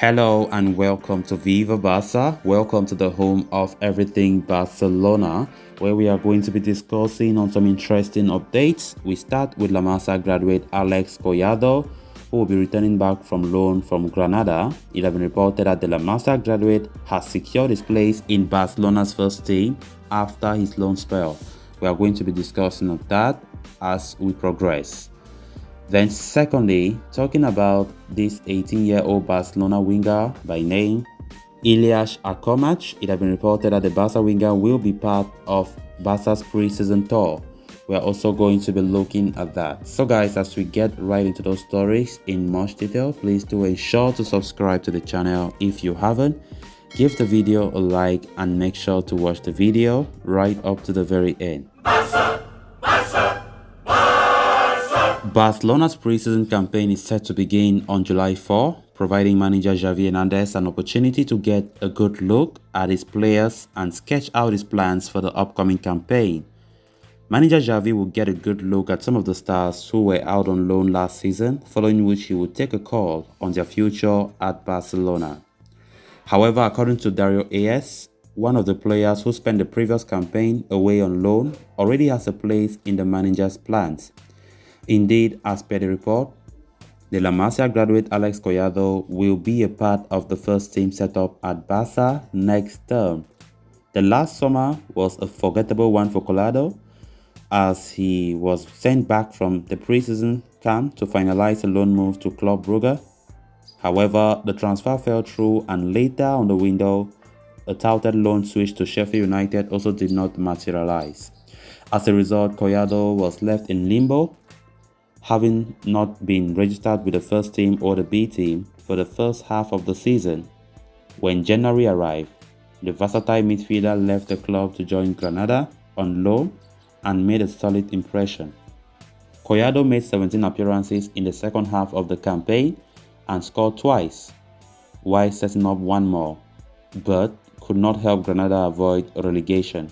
Hello and welcome to Viva Vasa. Welcome to the home of everything Barcelona, where we are going to be discussing on some interesting updates. We start with La Masia graduate Alex Collado, who will be returning back from loan from Granada. It has been reported that the La Masia graduate has secured his place in Barcelona's first team after his loan spell. We are going to be discussing on that as we progress. Then secondly, talking about this 18-year-old Barcelona winger by name Ilias Akhomach, it has been reported that the Barca winger will be part of Barca's pre-season tour. We are also going to be looking at that. So guys, as we get right into those stories in much detail, please do ensure to subscribe to the channel if you haven't. Give the video a like and make sure to watch the video right up to the very end. Barcelona's pre-season campaign is set to begin on July 4, providing manager Xavi Hernandez an opportunity to get a good look at his players and sketch out his plans for the upcoming campaign. Manager Xavi will get a good look at some of the stars who were out on loan last season, following which he will take a call on their future at Barcelona. However, according to Dario AS, one of the players who spent the previous campaign away on loan already has a place in the manager's plans. Indeed, as per the report, the La Masia graduate Alex Collado will be a part of the first team setup at Vasa next term. The last summer was a forgettable one for Collado, as he was sent back from the preseason camp to finalize a loan move to Club Brugge. However, the transfer fell through, and later on the window, a touted loan switch to Sheffield United also did not materialize. As a result, Collado was left in limbo, having not been registered with the first team or the B team for the first half of the season. When January arrived, the versatile midfielder left the club to join Granada on loan and made a solid impression. Collado made 17 appearances in the second half of the campaign and scored twice, while setting up one more, but could not help Granada avoid relegation.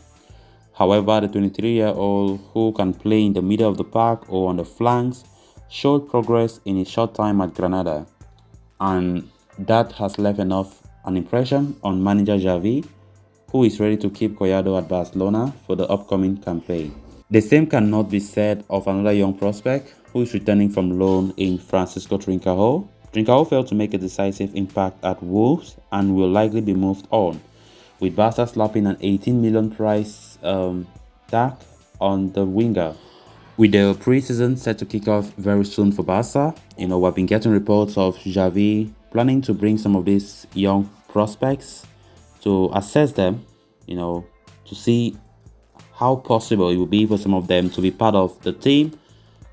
However, the 23-year-old, who can play in the middle of the park or on the flanks, showed progress in his short time at Granada, and that has left an impression on manager Xavi, who is ready to keep Collado at Barcelona for the upcoming campaign. The same cannot be said of another young prospect who is returning from loan in Francisco Trincao. Trincao failed to make a decisive impact at Wolves and will likely be moved on, with Barca slapping an 18 million price tag on the winger. With the pre-season set to kick off very soon for Barca, we've been getting reports of Xavi planning to bring some of these young prospects to assess them, to see how possible it will be for some of them to be part of the team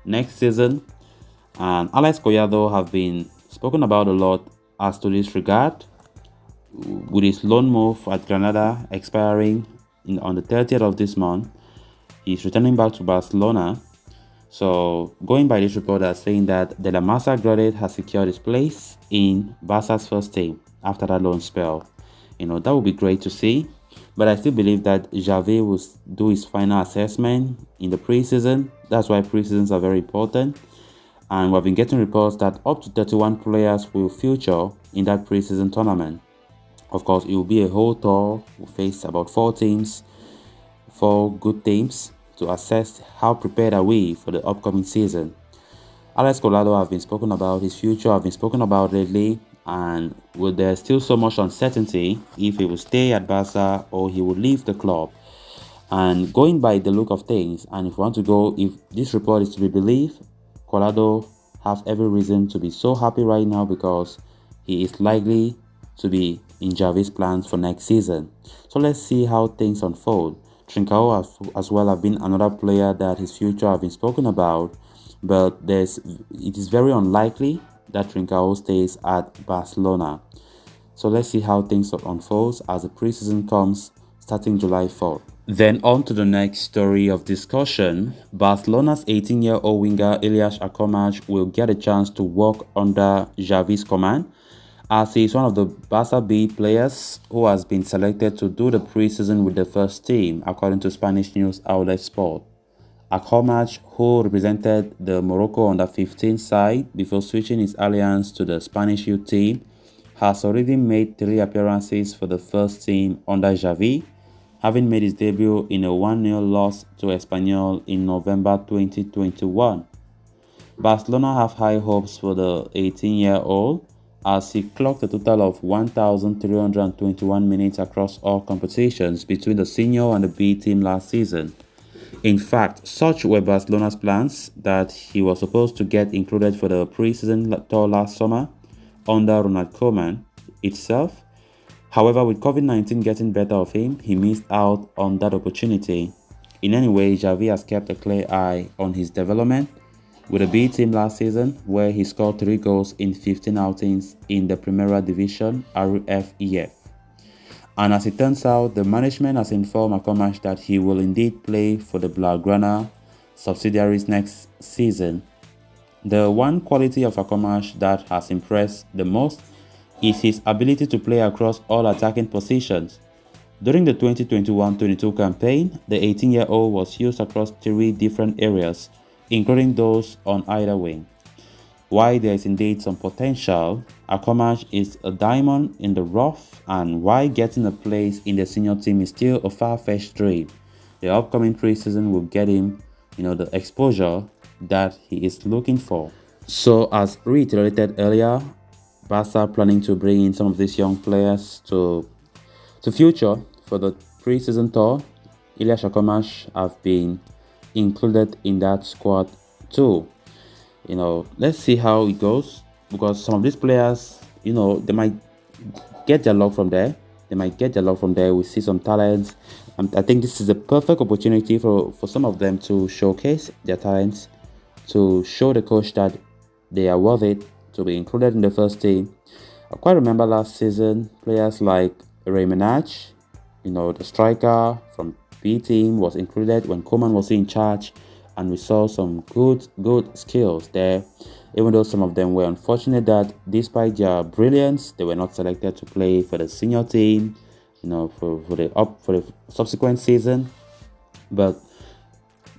next season. And Alex Collado have been spoken about a lot as to this regard, with his loan move at Granada expiring on the 30th of this month. He's returning back to Barcelona. So going by this report, they're saying that the La Masia graduate has secured his place in Barca's first team after that loan spell. That would be great to see, but I still believe that Xavi will do his final assessment in the preseason. That's why preseasons are very important, and we've been getting reports that up to 31 players will feature in that preseason tournament. Of course, it will be a whole tour. We'll face about 4 good teams to assess how prepared are we for the upcoming season. Alex Collado have been spoken about, his future have been spoken about lately, and there's still so much uncertainty if he will stay at Barca or he will leave the club. And going by the look of things, and if this report is to be believed, Collado have every reason to be so happy right now, because he is likely to be in Xavi's plans for next season. So let's see how things unfold. Trincao as well have been another player that his future have been spoken about, but it is very unlikely that Trincao stays at Barcelona. So let's see how things unfolds as the preseason comes starting July 4th. Then on to the next story of discussion. Barcelona's 18-year-old winger Ilias Akhomach will get a chance to work under Xavi's command, as he is one of the Barca B players who has been selected to do the preseason with the first team, according to Spanish news outlet Sport. Akhomach, who represented the Morocco under-15 side before switching his alliance to the Spanish youth team, has already made 3 appearances for the first team under Xavi, having made his debut in a 1-0 loss to Espanyol in November 2021. Barcelona have high hopes for the 18-year-old as he clocked a total of 1,321 minutes across all competitions between the senior and the B team last season. In fact, such were Barcelona's plans that he was supposed to get included for the pre-season tour last summer under Ronald Koeman itself. However, with COVID-19 getting better of him, he missed out on that opportunity. In any way, Xavi has kept a clear eye on his development with the B team last season, where he scored 3 goals in 15 outings in the Primera Division RFEF. And as it turns out, the management has informed Akhomach that he will indeed play for the Blaugrana subsidiaries next season. The one quality of Akhomach that has impressed the most is his ability to play across all attacking positions. During the 2021-22 campaign, the 18-year-old was used across 3 different areas, including those on either wing. While there is indeed some potential, Akhomach is a diamond in the rough, and while getting a place in the senior team is still a far-fetched dream, the upcoming pre-season will get him, the exposure that he is looking for. So, as reiterated earlier, Vasa planning to bring in some of these young players to future for the pre-season tour. Ilias Akhomach have been included in that squad too. Let's see how it goes, because some of these players, they might get their luck from there. We see some talents. I think this is a perfect opportunity for some of them to showcase their talents, to show the coach that they are worth it to be included in the first team. I quite remember last season, players like Raymanach, the striker from B team, was included when Koeman was in charge, and we saw some good skills there, even though some of them were unfortunate that despite their brilliance, they were not selected to play for the senior team, for the subsequent season. But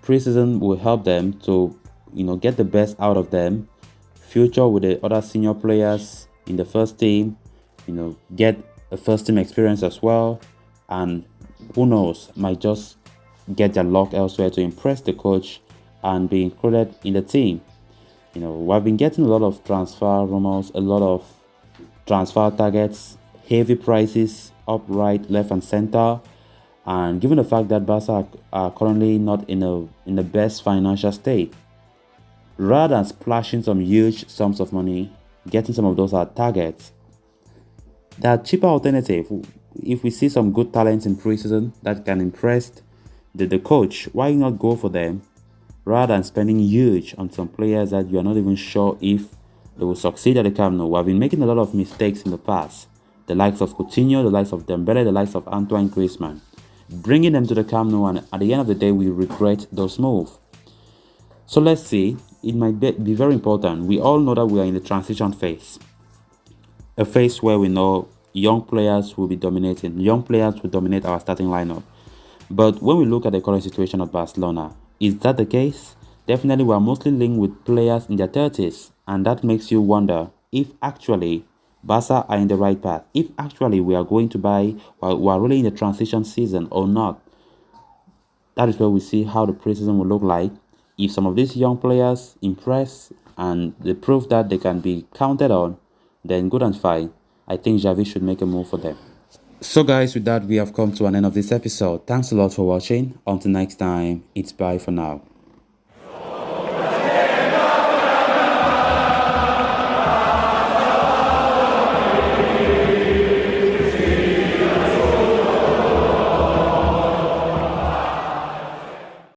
preseason will help them to, get the best out of them, future with the other senior players in the first team, get a first team experience as well, and who knows, might just get their luck elsewhere to impress the coach and be included in the team. We've been getting a lot of transfer rumors, a lot of transfer targets, heavy prices up, right, left, and center. And given the fact that Barca are currently not in the best financial state, rather than splashing some huge sums of money, getting some of those targets, there are cheaper alternatives. If we see some good talents in preseason that can impress the coach, why not go for them rather than spending huge on some players that you are not even sure if they will succeed at the Camp Nou? We have been making a lot of mistakes in the past. The likes of Coutinho, the likes of Dembele, the likes of Antoine Griezmann. Bringing them to the Camp Nou, and at the end of the day, we regret those moves. So let's see. It might be very important. We all know that we are in the transition phase. A phase where we know young players will be dominating. Young players will dominate our starting lineup. But when we look at the current situation of Barcelona, is that the case? Definitely, we are mostly linked with players in their 30s, and that makes you wonder if actually Barca are in the right path, if actually we are going to we are really in the transition season or not. That is where we see how the preseason will look like. If some of these young players impress and they prove that they can be counted on, then good and fine. I think Xavi should make a move for them. So guys, with that, we have come to an end of this episode. Thanks a lot for watching. Until next time, it's bye for now.